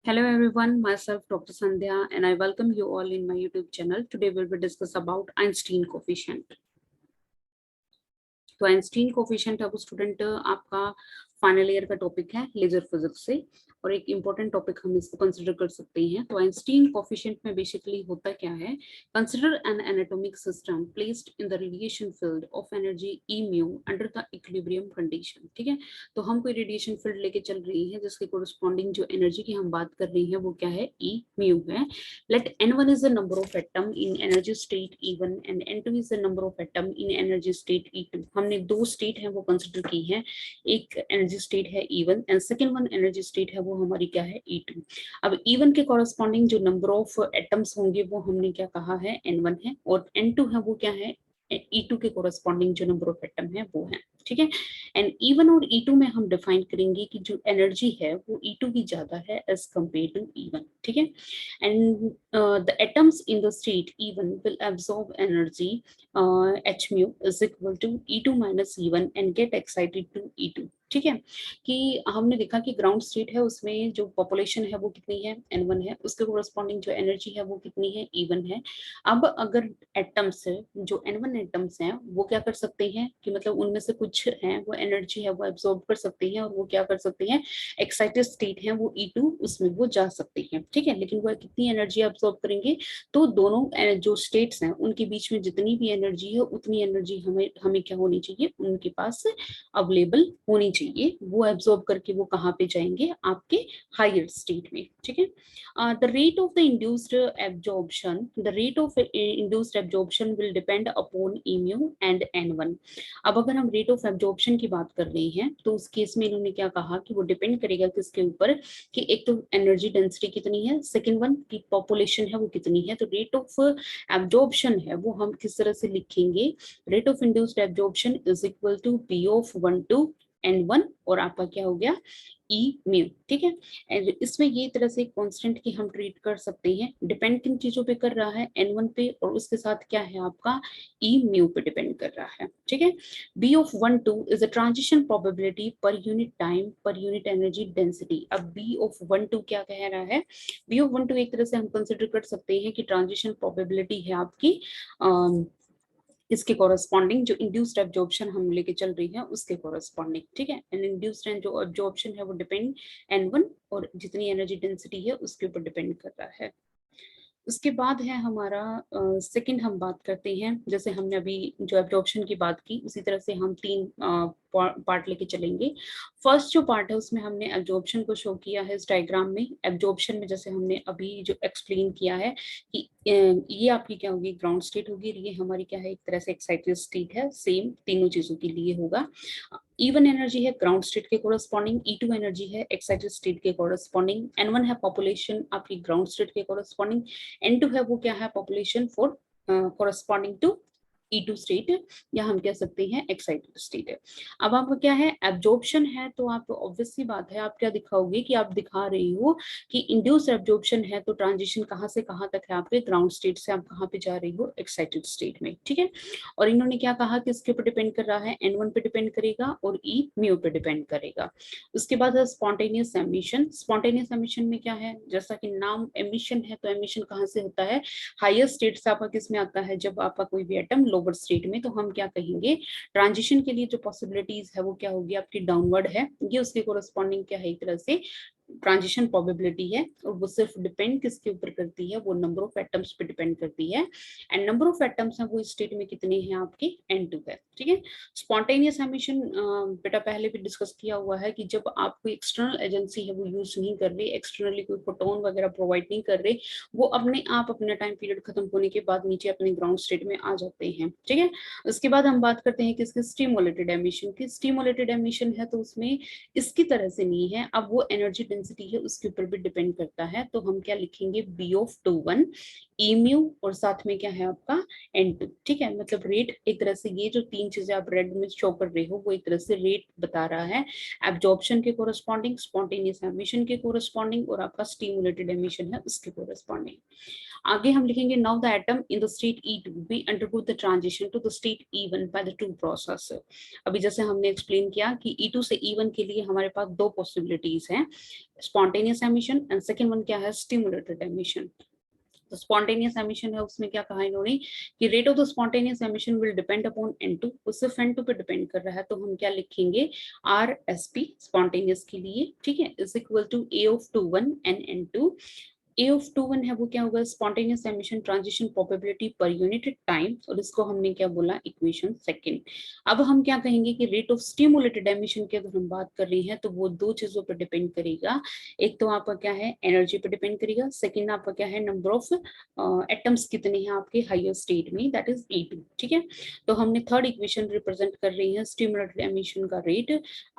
Hello everyone, myself Dr. Sandhya and I welcome you all in my YouTube channel. Today we'll be discuss about Einstein coefficient. तो Einstein coefficient अब student आपका final year का topic है laser physics से और एक important topic हम इसको कंसिडर कर सकते हैं। तो आइंस्टीन कोफिशिएंट में बेसिकली होता क्या है, consider N anatomic system placed in the radiation field of energy E mu under the equilibrium condition. ठीक है, तो हम कोई रेडिएशन फील्ड लेके चल रही है जिसके कोरस्पॉन्डिंग जो एनर्जी की हम बात कर रही है वो क्या है, ई म्यू है। Let n1 is the number of atom in energy state E1 and n2 is the number of atom in energy state E2। हमने दो स्टेट है वो कंसिडर की है, एक एनर्जी स्टेट है E1 and second one energy state है वो हमारी क्या है, E2। अब E1 के कॉरस्पॉन्डिंग जो नंबर ऑफ एटम्स होंगे वो हमने क्या कहा है, n1 है, और n2 है वो क्या है, E2 के कोरस्पॉन्डिंग जो नंबर ऑफ एटम है वो है। ठीक है, एंड E1 और E2 में हम डिफाइन करेंगे कि जो एनर्जी है वो E2 की ज्यादा है एज कंपेयर टू E1। ठीक है, and the atoms in the state E1 will absorb energy h mu is equal to E2 minus E1 and get excited to E2। ठीक है, कि हमने देखा कि ग्राउंड स्टेट है उसमें जो पॉपुलेशन है वो कितनी है, n1 है, उसके कोरस्पॉन्डिंग जो एनर्जी है वो कितनी है, E1 है। अब अगर एटम्स जो n1 एटम्स हैं वो क्या कर सकते हैं कि मतलब उनमें से कुछ हैं वो एनर्जी है वो एब्जॉर्ब कर सकते हैं और वो क्या कर सकते हैं, एक्साइटेड स्टेट है वो E2 उसमें वो जा सकते हैं। ठीक है, लेकिन वो कितनी एनर्जी एब्जॉर्ब करेंगे, तो दोनों जो स्टेट्स हैं उनके बीच में जितनी भी एनर्जी है उतनी एनर्जी हमें हमें क्या होनी चाहिए, उनके पास अवेलेबल होनी चाहिए। वो एब्जॉर्ब करके वो कहाँ पे जाएंगे, आपके हायर स्टेट में। ठीक है, the rate of the induced absorption, the rate of induced absorption will depend upon E mu and n1। अब अगर हम रेट ऑफ एब्जॉर्प्शन की बात कर रहे हैं तो उस केस में इन्होंने क्या कहा कि वो डिपेंड करेगा किसके ऊपर, कि एक तो एनर्जी डेंसिटी कितनी है, सेकंड वन की पॉपुलेशन है वो कितनी है। तो रेट ऑफ एब्जॉर्प्शन है वो हम किस तरह से लिखेंगे, rate of induced absorption is equal to P ऑफ 1 to n1 और आपका क्या हो गया, ई म्यू। ठीक है, एंड इसमें ये तरह से कांस्टेंट की हम ट्रीट कर सकते हैं, डिपेंड किन चीजों पे कर रहा है, n1 पे, और उसके साथ क्या है आपका ई म्यू पे डिपेंड कर रहा है। ठीक है, B of 1 2 is a transition probability per unit time per unit energy density। अब B of 1 2 क्या कह रहा है, B of 1 2 एक तरह से हम कंसिडर कर सकते हैं कि ट्रांजिशन प्रोबेबिलिटी है आपकी इसके कॉरस्पॉन्डिंग जो इंड्यूस्ड एब्जॉर्प्शन हम लेके चल रही है उसके कॉरस्पॉन्डिंग। ठीक है, एंड इंड्यूस्ड जो एब्जॉर्प्शन है वो डिपेंड n1 और जितनी एनर्जी डेंसिटी है उसके ऊपर डिपेंड कर रहा है। उसके बाद है हमारा सेकंड, हम बात करते हैं जैसे हमने अभी जो एब्जॉर्प्शन की बात की उसी तरह से हम तीन पार्ट लेके चलेंगे। फर्स्ट जो पार्ट है उसमें हमने एब्जॉर्प्शन को शो किया है इस डायग्राम में। एब्जॉर्प्शन में जैसे हमने अभी जो एक्सप्लेन किया है कि ये आपकी क्या होगी, ग्राउंड स्टेट होगी, ये हमारी क्या है, एक तरह से एक्साइटेड स्टेट है, सेम तीनों चीजों के लिए होगा। E1 एनर्जी है ग्राउंड स्टेट के कोरस्पॉन्डिंग, E2 एनर्जी है एक्साइटेड स्टेट के कोरस्पॉन्डिंग, n1 है पॉपुलेशन आपकी ग्राउंड स्टेट के कोरस्पॉन्डिंग, n2 है वो क्या है, population for corresponding to E2 state, या हम कह सकते हैं एक्साइटेड स्टेट है। अब आपका क्या है, एब्जॉर्प्शन है, तो आप ऑब्वियस सी बात है आप क्या दिखाओगे कि आप दिखा रही हो कि इंड्यूस एब्जॉर्प्शन है, तो ट्रांजिशन कहाँ से कहाँ तक है आपके, ग्राउंड स्टेट से आप कहाँ पे जा रही हो, एक्साइटेड स्टेट में। ठीक है, और इन्होंने क्या कहा कि इसके ऊपर डिपेंड कर रहा है, n1 पे डिपेंड करेगा और ई म्यू पे डिपेंड करेगा। उसके बाद है स्पॉन्टेनियस एमिशन। स्पॉन्टेनियस एमिशन में क्या है, जैसा कि नाम एमिशन है, तो एमिशन कहाँ से होता है, हायर स्टेट से आपका किस में आता है, जब आपका कोई भी एटम लोअर स्टेट में, तो हम क्या कहेंगे, ट्रांजिशन के लिए जो पॉसिबिलिटीज है वो क्या होगी आपकी, डाउनवर्ड है। ये उसके कोरस्पॉन्डिंग क्या है, एक तरह से ट्रांजिशन प्रोबेबिलिटी है, और वो सिर्फ डिपेंड किसके ऊपर करती है, वो नंबर ऑफ एटम्स पे डिपेंड करती है, एंड नंबर ऑफ एटम्स है वो इस स्टेट में कितने हैं आपके, n2 है। ठीक है, स्पॉन्टेनियस एमिशन बेटा पहले भी डिस्कस किया हुआ है कि जब आप कोई एक्सटर्नल एजेंसी है वो यूज नहीं कर रही, एक्सटर्नली कोई फोटोन वगैरह प्रोवाइड नहीं कर रहे, वो अपने आप अपना टाइम पीरियड खत्म होने के बाद नीचे अपने ग्राउंड स्टेट में आ जाते हैं। ठीक है, उसके बाद हम बात करते हैं किसके, स्टिमुलेटेड एमिशन की। स्टिमुलेटेड एमिशन है तो उसमें इसकी तरह से नहीं है, अब वो एनर्जी डेंसिटी है उसके ऊपर भी डिपेंड करता है, तो हम क्या लिखेंगे, B of 21 ई म्यू और साथ में क्या है आपका n2। ठीक है, मतलब रेट एक तरह से, ये जो तीन चीजें आप रेड में शो कर रहे हो वो एक तरह से रेट बता रहा है, एब्जॉर्प्शन के कोरस्पॉन्डिंग, स्पॉन्टेनियस एमिशन के कोरस्पॉन्डिंग, और आपका स्टिमुलेटेड एमिशन है उसके कोरस्पॉन्डिंग। आगे हम लिखेंगे, now the atom in the state E2 we undergo the transition to the state E1 by the two process। अभी जैसे हमने एक्सप्लेन किया कि E2 से E1 के लिए हमारे पास दो पॉसिबिलिटीज हैं, spontaneous emission and second one क्या है, स्टिमुलेटेड एमिशन। तो स्पॉन्टेनियस एमिशन है, उसमें क्या कहा इन्होंने कि rate of the spontaneous emission will depend upon N2, वो सिर्फ N2 पे डिपेंड कर रहा है, तो हम क्या लिखेंगे, RSP स्पॉन्टेनियस के लिए, ठीक है, is equal to A of 21 and N2। A of 21 है वो क्या होगा, spontaneous emission transition probability per unit time, और इसको हमने क्या बोला, इक्वेशन सेकंड। अब हम क्या कहेंगे कि रेट ऑफ स्टिमुलेटेड एमिशन की अगर हम बात कर रही हैं तो वो दो चीजों पर डिपेंड करेगा, एक तो आपका क्या है, एनर्जी पे डिपेंड करेगा, सेकंड आपका क्या है, नंबर ऑफ एटम्स कितने हैं आपके हायर स्टेट में, दैट इज E2, ठीक है। तो हमने थर्ड इक्वेशन रिप्रेजेंट कर रही है स्टिमुलेटेड एमिशन का rate,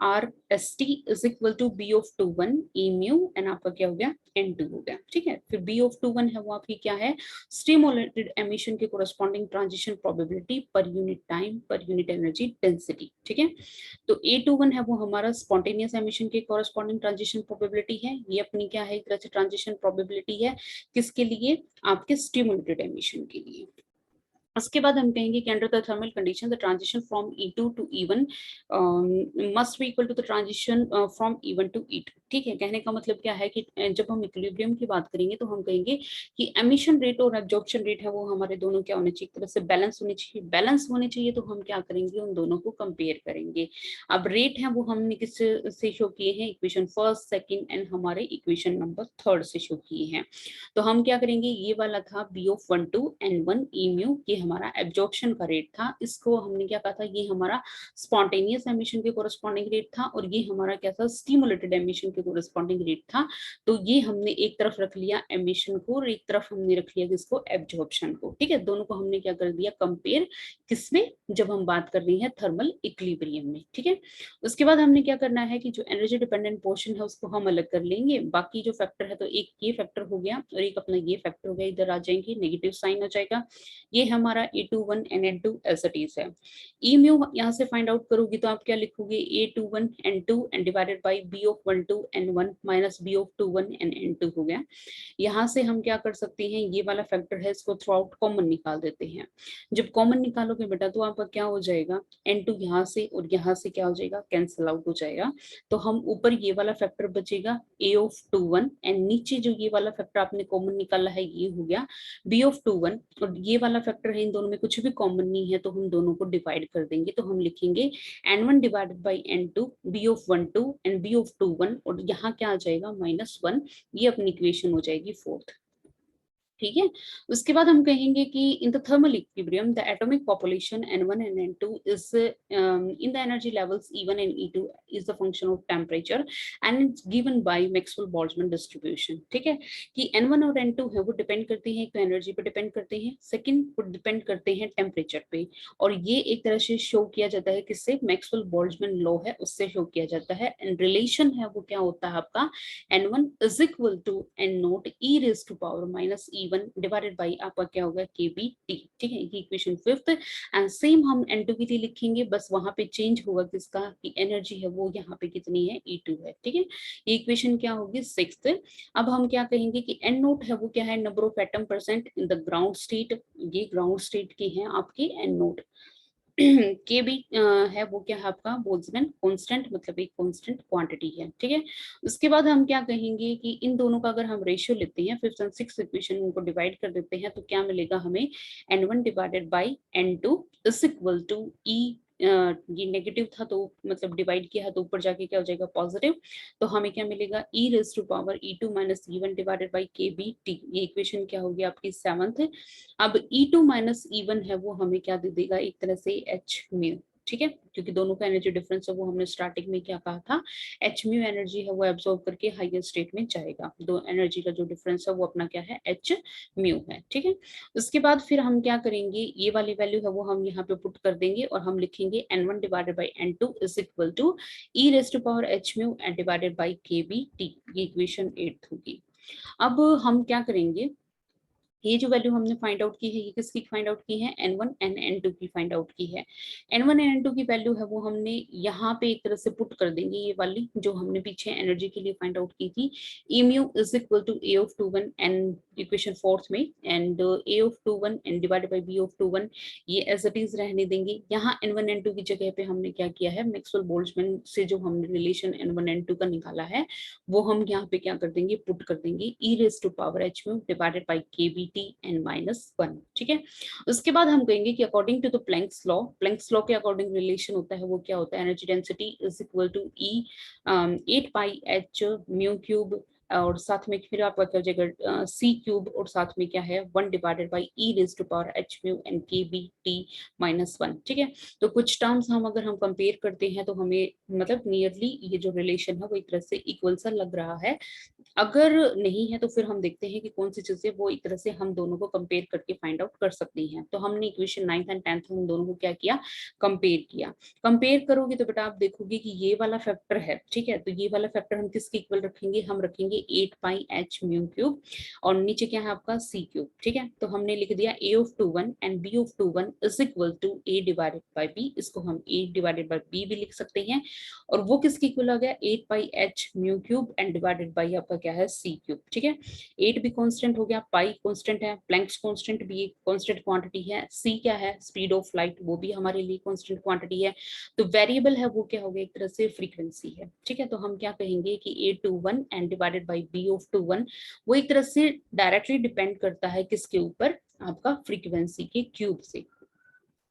RST is equal to B of 21 E mu and आपका क्या हो गया, N2 हो गया, ठीक है। फिर B of 21 है वो आपकी क्या है, स्टिमुलेटेड एमिशन के corresponding transition probability per unit time per unit energy density, ठीक है। तो A21 है वो हमारा स्पॉन्टेनियस एमिशन के कॉरस्पॉन्डिंग ट्रांजिशन प्रोबेबिलिटी है, ये अपनी क्या है, एक तरह से ट्रांजिशन प्रोबेबिलिटी है, किसके लिए, आपके स्टिमुलेटेड एमिशन के लिए। उसके बाद हम कहेंगे कि under the thermal condition the transition from E2 to E1 must be equal to the transition from E1 to E2, ठीक है। कहने का मतलब क्या है कि जब हम इक्विलिब्रियम की बात करेंगे तो हम कहेंगे कि एमिशन रेट और एब्जॉर्प्शन रेट है वो हमारे दोनों क्या होने चाहिए, एक तरह से बैलेंस होने चाहिए, बैलेंस होने चाहिए, तो हम क्या करेंगे, उन दोनों को कंपेयर करेंगे। अब रेट है वो हमने किस से शो किए हैं, इक्वेशन फर्स्ट सेकंड एंड हमारे इक्वेशन नंबर थर्ड से शो किए हैं। तो हम क्या करेंगे, ये वाला था B of 12 N1 E mu, ये हमारा एब्जॉर्प्शन का रेट था, इसको हमने क्या कहा था, ये हमारा स्पॉन्टेनियस एमिशन के कोरस्पॉन्डिंग रेट था, और ये हमारा क्या था, स्टिमुलेटेड एमिशन के कोरस्पॉन्डिंग रेट था। तो ये हमने एक तरफ रख लिया एमिशन को, और एक तरफ हमने रख लिया किसको, एब्जॉर्प्शन को, ठीक है। दोनों को हमने क्या कर दिया, कंपेयर, किसमें, जब हम बात कर रही है थर्मल इक्विलिब्रियम में, ठीक है। उसके बाद हमने क्या करना है कि जो एनर्जी डिपेंडेंट पोर्शन है उसको हम अलग कर लेंगे, बाकी जो फैक्टर है, तो एक ये फैक्टर हो गया और एक अपना ये फैक्टर हो गया, इधर आ जाएंगे, नेगेटिव साइन आ जाएगा, ये हमारा A21 NN2 as it is है। ई म्यू यहाँ से फाइंड आउट करोगी तो आप क्या लिखोगे, A21 N2 and divided by B of 12 N1 minus B of 21 N2 हो गया। यहाँ से हम क्या कर सकते हैं, ये वाला फैक्टर है इसको थ्रू आउट कॉमन निकाल देते हैं। जब कॉमन निकालोगे बेटा तो आपका क्या हो जाएगा, N2 यहाँ से और यहाँ से क्या हो जाएगा, कैंसिल आउट हो जाएगा। तो हम ऊपर ये वाला फैक्टर बचेगा A of 21 एंड नीचे जो ये वाला फैक्टर आपने कॉमन निकाला है ये हो गया B of 21, और ये वाला फैक्टर है, इन दोनों में कुछ भी कॉमन नहीं है तो हम दोनों को डिवाइड कर देंगे। तो हम लिखेंगे N1 divided by N2 B of 12 and B of 21, और यहाँ क्या आ जाएगा, -1, ये अपनी इक्वेशन हो जाएगी फोर्थ, ठीक है। उसके बाद हम कहेंगे कि in the thermal equilibrium the atomic population N1 and N2 is in the energy levels E1 and E2 is the function of temperature and it's given by Maxwell-Boltzmann distribution, ठीक है। कि N1 और N2 है वो depend करते हैं, एक तो एनर्जी पे डिपेंड करते हैं, सेकंड वो डिपेंड करते हैं टेम्परेचर पे, और ये एक तरह से शो किया जाता है किससे, मैक्सवेल-बोल्ट्जमैन लॉ है उससे शो किया जाता है। एंड रिलेशन है वो क्या होता है आपका, N1 is equal to N naught e raised to power minus E1 divided by आपका क्या होगा, KBT, ठीक है, ये इक्वेशन फिफ्थ। एंड सेम हम N2 के लिए लिखेंगे, बस वहां पे चेंज होगा किसका, कि एनर्जी है वो यहाँ पे कितनी है, E2 है, ठीक है। ये इक्वेशन क्या होगी, सिक्स्थ। अब हम क्या कहेंगे कि N नोट है वो क्या है, number of atom percent in the ground state, ये ग्राउंड स्टेट के हैं आपके N नोट। के भी है वो क्या है आपका, बोल्ट्जमैन कांस्टेंट, मतलब एक कांस्टेंट क्वांटिटी है, ठीक है। उसके बाद हम क्या कहेंगे कि इन दोनों का अगर हम रेशियो लेते हैं, फिफ्थ एंड सिक्स इक्वेशन उनको डिवाइड कर देते हैं, तो क्या मिलेगा हमें, N1 divided by N2 is equal to E, ये नेगेटिव था तो मतलब डिवाइड किया है तो ऊपर जाके क्या हो जाएगा, पॉजिटिव। तो हमें क्या मिलेगा, E raise to power E2 minus E1 divided by KBT, ये इक्वेशन क्या होगी आपकी सेवंथ। अब E2 माइनस E1 है वो हमें क्या दे देगा, एक तरह से H म्यू, ठीक है, क्योंकि दोनों का एनर्जी डिफरेंस है वो हमने स्टार्टिंग में क्या कहा था, H म्यू एनर्जी है वो एब्जॉर्ब करके हायर स्टेट में जाएगा, दो एनर्जी का जो डिफरेंस है वो अपना क्या है, H म्यू है, ठीक है। उसके बाद फिर हम क्या करेंगे, ये वाली वैल्यू है वो हम यहाँ पे पुट कर देंगे और हम लिखेंगे N1 divided by N2 is equal to E raise to power H mu and divided by KBT, ये इक्वेशन 8 होगी। अब हम क्या करेंगे, ये जो वैल्यू हमने फाइंड आउट की है ये किसकी फाइंड आउट की है, N1 एंड N2 की फाइंड आउट की है। N1 एंड N2 की वैल्यू है वो हमने यहाँ पे एक तरह से पुट कर देंगे, ये वाली जो हमने पीछे एनर्जी के लिए फाइंड आउट की थी, E mu is equal to A of 21 and equation fourth में, and A of 21 and divided by B of 21, ये एज इट इज रहने देंगे। यहाँ N1 N2 की जगह पे हमने क्या किया है, मैक्सवेल बोल्ट्जमैन से जो हमने रिलेशन N1 N2 का निकाला है वो हम यहाँ पे क्या कर देंगे, पुट कर देंगे e raise to power h mu divided by kBt n -1। ठीक है, उसके बाद हम कहेंगे कि according to the Planck's law के अकॉर्डिंग रिलेशन होता है वो क्या होता है, energy density is equal to E 8 pi h mu cube, और साथ में फिर आपका क्या हो जाएगा सी क्यूब, और साथ में क्या है 1 divided by E raise to power H mu and K B T -1। ठीक है, तो कुछ टर्म्स अगर हम कंपेयर करते हैं तो हमें मतलब नियरली ये जो रिलेशन है वो एक तरह से इक्वल सा लग रहा है। अगर नहीं है तो फिर हम देखते हैं कि कौन सी चीजें वो एक तरह से हम दोनों को कंपेयर करके फाइंड आउट कर सकती हैं। तो हमने इक्वेशन 9th एंड 10th हम दोनों को क्या किया, कंपेयर किया। कंपेयर करोगे तो बेटा आप देखोगे कि ये वाला फैक्टर है, ठीक है, तो ये वाला फैक्टर हम किसके इक्वल रखेंगे, हम रखेंगे 8 पाई एच म्यू क्यूब, और नीचे क्या है आपका सी क्यूब। ठीक है, तो हमने लिख दिया A of 21 and B of 21 is equal to A divided by B, इसको हम A डिवाइडेड बाई B भी लिख सकते हैं, और वो किसके इक्वल आ गया 8 pi H mu cube and divided by आपका क्या है सी क्यूब। ठीक है, 8 भी कांस्टेंट हो गया, पाई कांस्टेंट है, प्लैंक्स कांस्टेंट भी एक कांस्टेंट क्वांटिटी है, सी क्या है स्पीड ऑफ लाइट, वो भी हमारे लिए कांस्टेंट क्वांटिटी है। तो वेरिएबल है वो क्या हो गया, एक तरह से फ्रीक्वेंसी है। ठीक है, तो हम क्या कहेंगे कि A21 and divided by B of 21 वो एक तरह से डायरेक्टली डिपेंड करता है किसके ऊपर, आपका फ्रीक्वेंसी के क्यूब से।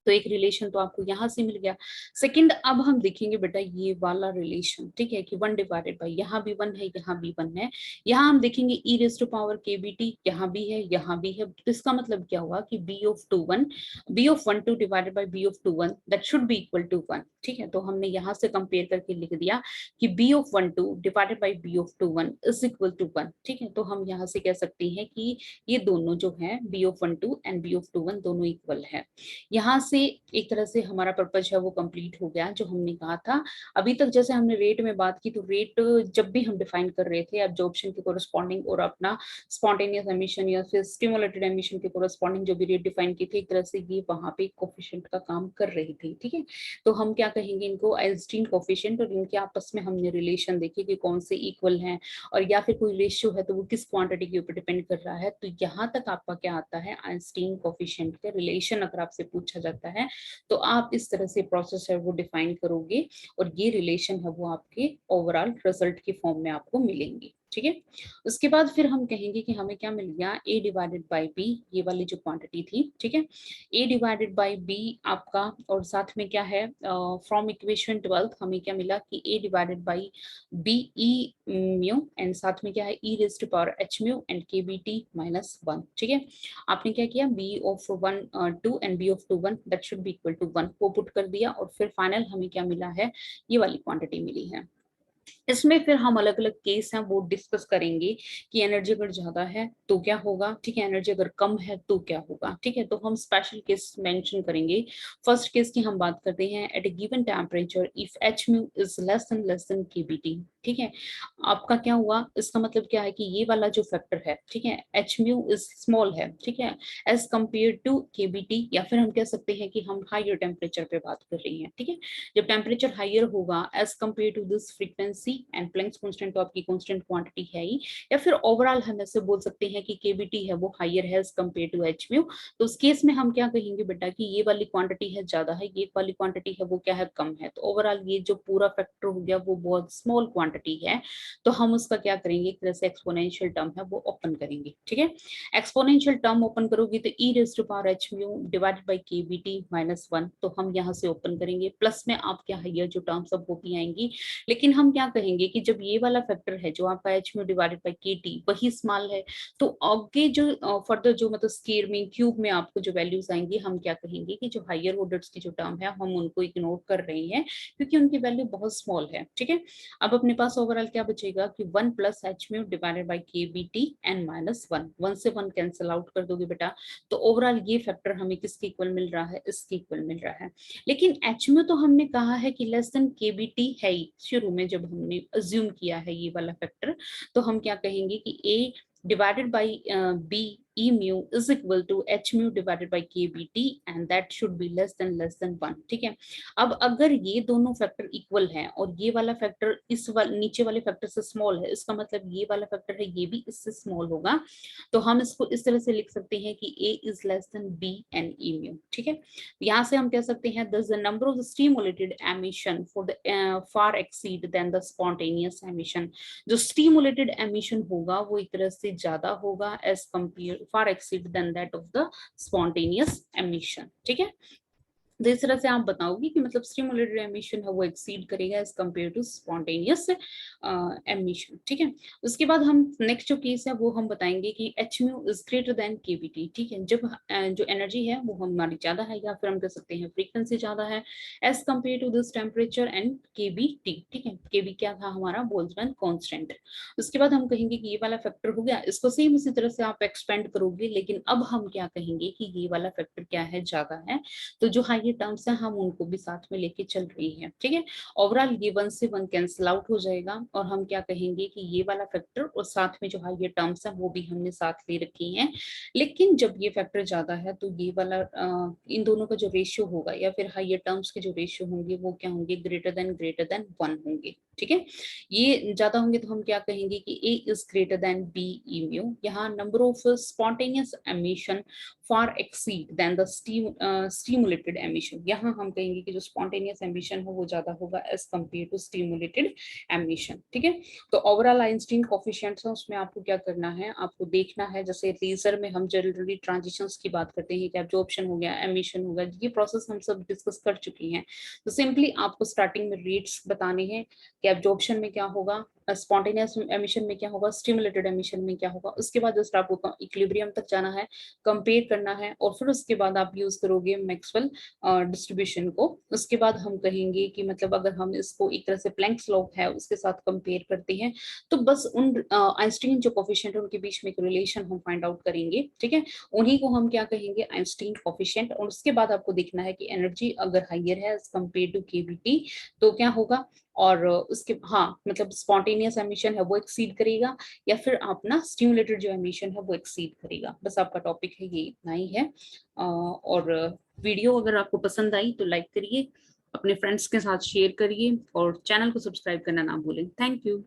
तो एक रिलेशन तो आपको यहाँ से मिल गया। सेकंड, अब हम देखेंगे बेटा ये वाला रिलेशन, ठीक है, कि 1 डिवाइडेड बाई, यहाँ भी 1 है यहाँ भी 1 है, यहाँ हम देखेंगे ई रेज टू पावर kBt, यहाँ भी है यहाँ भी है, तो इसका मतलब क्या हुआ कि B of 21 B of 12 divided by B of 21 that should be equal to 1। ठीक है, तो हमने यहाँ से कंपेयर करके लिख दिया कि B of 12 divided by B of 21 is equal to 1। ठीक है, तो हम यहाँ से कह सकते हैं कि ये दोनों जो है B of 12 and B of 21 दोनों इक्वल है। यहाँ से एक तरह से हमारा पर्पज है वो कंप्लीट हो गया जो हमने कहा था। अभी तक जैसे हमने रेट में बात की, तो रेट जब भी हम डिफाइन कर रहे थे एब्जॉर्प्शन के कोरस्पॉन्डिंग और अपना स्पॉन्टेनियस एमिशन या फिर स्टिमुलेटेड एमिशन के कोरस्पॉन्डिंग जो भी रेट डिफाइन की थी, एक तरह से ये वहां पे कोफिशिएंट का काम कर रही थी। ठीक है, तो हम क्या कहेंगे इनको आइंस्टीन कोफिशिएंट, और इनके आपस में हमने रिलेशन देखे कि कौन से इक्वल हैं, और या फिर कोई रेशियो है तो वो किस क्वांटिटी के ऊपर डिपेंड कर रहा है। तो यहाँ तक आपका क्या आता है, आइंस्टीन कोफिशिएंट के रिलेशन अगर आपसे पूछा जाता है तो आप इस तरह से प्रोसेस है वो डिफाइन करोगे, और ये रिलेशन है वो आपके ओवरऑल रिजल्ट के फॉर्म में आपको मिलेंगे। ठीक है, उसके बाद फिर हम कहेंगे कि हमें क्या मिल गया, A डिवाइडेड बाई बी, ये वाली जो क्वांटिटी थी। ठीक है, A डिवाइडेड बाई बी आपका, और साथ में क्या है फ्रॉम इक्वेशन 12 हमें क्या मिला कि A divided by B E mu, and साथ में क्या है E raise to power H mu and K B T -1। ठीक है, आपने क्या किया B of 1 2 and B of 21 that should be equal to 1 को पुट कर दिया, और फिर फाइनल हमें क्या मिला है, ये वाली क्वांटिटी मिली है। इसमें फिर हम अलग अलग केस हैं वो डिस्कस करेंगे कि एनर्जी अगर ज्यादा है तो क्या होगा, ठीक है, एनर्जी अगर कम है तो क्या होगा। ठीक है, तो हम स्पेशल केस मेंशन करेंगे। फर्स्ट केस की हम बात करते हैं, at a given temperature if H mu is less than KBT. ठीक है, आपका क्या हुआ, इसका मतलब क्या है कि ये वाला जो फैक्टर है, ठीक है, एच म्यू इज स्मॉल है, ठीक है, एज कंपेयर टू केबीटी, या फिर हम कह सकते हैं कि हम हायर टेम्परेचर पे बात कर रही हैं। ठीक है, जब टेम्परेचर हायर होगा as compared to this frequency, and Planck's constant तो आपकी कांस्टेंट क्वांटिटी है ही, या फिर ओवरऑल हम ऐसे बोल सकते हैं कि केबीटी है वो हायर है as compared to H mu. तो उस केस में हम क्या कहेंगे बेटा कि ये वाली क्वांटिटी है ज्यादा है, ये वाली क्वांटिटी है वो क्या है कम है, तो ओवरऑल ये जो पूरा फैक्टर हो गया वो बहुत स्मॉल क्वांटिटी है। तो हम उसका क्या करेंगे, एक तरह से एक्सपोनेंशियल टर्म है वो ओपन करेंगे। ठीक है, एक्सपोनेंशियल टर्म ओपन करोगे तो E raise to power H mu divided by KBT -1, तो हम यहाँ से ओपन करेंगे, प्लस में आप क्या है ये जो टर्म सब वो भी आएंगी। लेकिन हम क्या कहेंगे कि जब ये वाला फैक्टर है जो आपका एच म्यू डिवाइडेड बाई के टी वही स्मॉल है, तो आगे जो फर्दर जो मतलब स्केयर में क्यूब में आपको जो वैल्यूज आएंगी, हम क्या कहेंगे कि जो हायर ऑर्डर्स की जो टर्म है हम उनको इग्नोर कर रहे हैं क्योंकि उनकी वैल्यू बहुत स्मॉल है। ठीक है, अब अपने पास ओवरऑल क्या बचेगा कि 1 plus H mu divided by के बी टी एन -1, 1 से 1 कैंसिल आउट कर दोगे बेटा, तो ओवरऑल ये फैक्टर हमें किसके इक्वल मिल रहा है, इसके इक्वल मिल रहा है। लेकिन एच म्यू तो हमने कहा है कि लेस देन के बी टी है ही, शुरू में जब हमने अज्यूम किया है ये वाला फैक्टर, तो हम क्या कहेंगे कि A divided by B E mu is equal to H mu divided by KBT and that should be less than 1, ठीक है। अब अगर ये दोनों फैक्टर इक्वल हैं और ये वाला फैक्टर नीचे वाले फैक्टर से स्मॉल है, इसका मतलब ये वाला फैक्टर है ये भी इससे स्मॉल होगा, तो हम इसको इस तरह से लिख सकते हैं कि A is less than B and E mu, ठीक है। यहाँ से हम कह सकते हैं thus the number of the stimulated emission for the far exceed than the spontaneous emission। जो stimulated emission होगा वो एक तरह से ज्यादा होगा as compared far exceed than that of the spontaneous emission, ठीक है। तो इस तरह से आप बताओगे कि मतलब स्टिमुलेटेड एमिशन है वो एक्सीड करेगा as compare to spontaneous emission, ठीक है। उसके बाद हम नेक्स्ट जो केस है वो हम बताएंगे कि H mu is greater then KBT, ठीक है। जब जो एनर्जी है वो हमारी ज्यादा है या फिर हम कह सकते हैं फ्रीक्वेंसी ज्यादा है as compare to this temperature and KBT, ठीक है। केबी क्या था हमारा बोल्ट्जमैन कांस्टेंट। उसके बाद हम कहेंगे कि ये वाला फैक्टर हो गया, इसको सेम इसी तरह से आप एक्सपेंड करोगे, लेकिन अब हम क्या कहेंगे कि ये वाला फैक्टर क्या है ज्यादा है, तो जो हाई टर्म्स हैं हम उनको भी साथ में लेके चल रही हैं, ठीक है। ओवरऑल ये 1 से 1 कैंसिल आउट हो जाएगा और हम क्या कहेंगे कि ये वाला फैक्टर और साथ में जो हाई टर्म्स हैं वो भी हमने साथ ले रखी हैं। लेकिन जब ये फैक्टर ज्यादा है तो ये वाला इन दोनों का जो रेशियो होगा या फिर हाई टर्म्स के जो रेशियो होंगे वो क्या होंगे, ग्रेटर देन 1 होंगे, ठीक है। ये ज्यादा होंगे तो हम क्या कहेंगे कि A इज greater than B E mu। यहाँ number of spontaneous emission far exceed than the stimulated emission, यहाँ हम कहेंगे कि जो स्पॉन्टेनियस एमिशन है वो ज्यादा होगा as compare to stimulated emission, ठीक है। तो ओवरऑल आइंस्टीन कोफिशिएंट्स है उसमें आपको क्या करना है, आपको देखना है जैसे लेजर में हम जनरली ट्रांजिशंस की बात करते हैं कि एब्जॉर्प्शन हो गया, एमिशन हो गया, ये प्रोसेस हम सब डिस्कस कर चुके हैं। तो सिंपली आपको स्टार्टिंग में रेट्स बताने हैं कि एब्जॉर्प्शन में क्या होगा, स्पॉन्टेनियस एमिशन में क्या होगा, स्टिमुलेटेड एमिशन में क्या होगा। उसके बाद जस्ट आपको इक्विलिब्रियम तक जाना है, कंपेयर करना है और फिर उसके बाद आप यूज करोगे मैक्सवेल डिस्ट्रीब्यूशन को। उसके बाद हम कहेंगे कि मतलब अगर हम इसको एक तरह से प्लैंक्स लॉ है उसके साथ कंपेयर करते हैं तो बस उन आइंस्टीन जो कोफिशिएंट है उनके बीच में एक रिलेशन हम फाइंड आउट करेंगे, ठीक है। उन्हीं को हम क्या कहेंगे, आइंस्टीन कोफिशिएंट। और उसके बाद आपको देखना है कि एनर्जी अगर हाइयर है एज कम्पेयर टू केबीटी तो क्या होगा, और उसके हाँ मतलब स्पॉन्टेनियस एमिशन है वो एक्सीड करेगा या फिर अपना स्टिमुलेटेड जो एमिशन है वो एक्सीड करेगा। बस आपका टॉपिक है ये इतना ही है। और वीडियो अगर आपको पसंद आई तो लाइक करिए, अपने फ्रेंड्स के साथ शेयर करिए और चैनल को सब्सक्राइब करना ना भूलें। Thank you.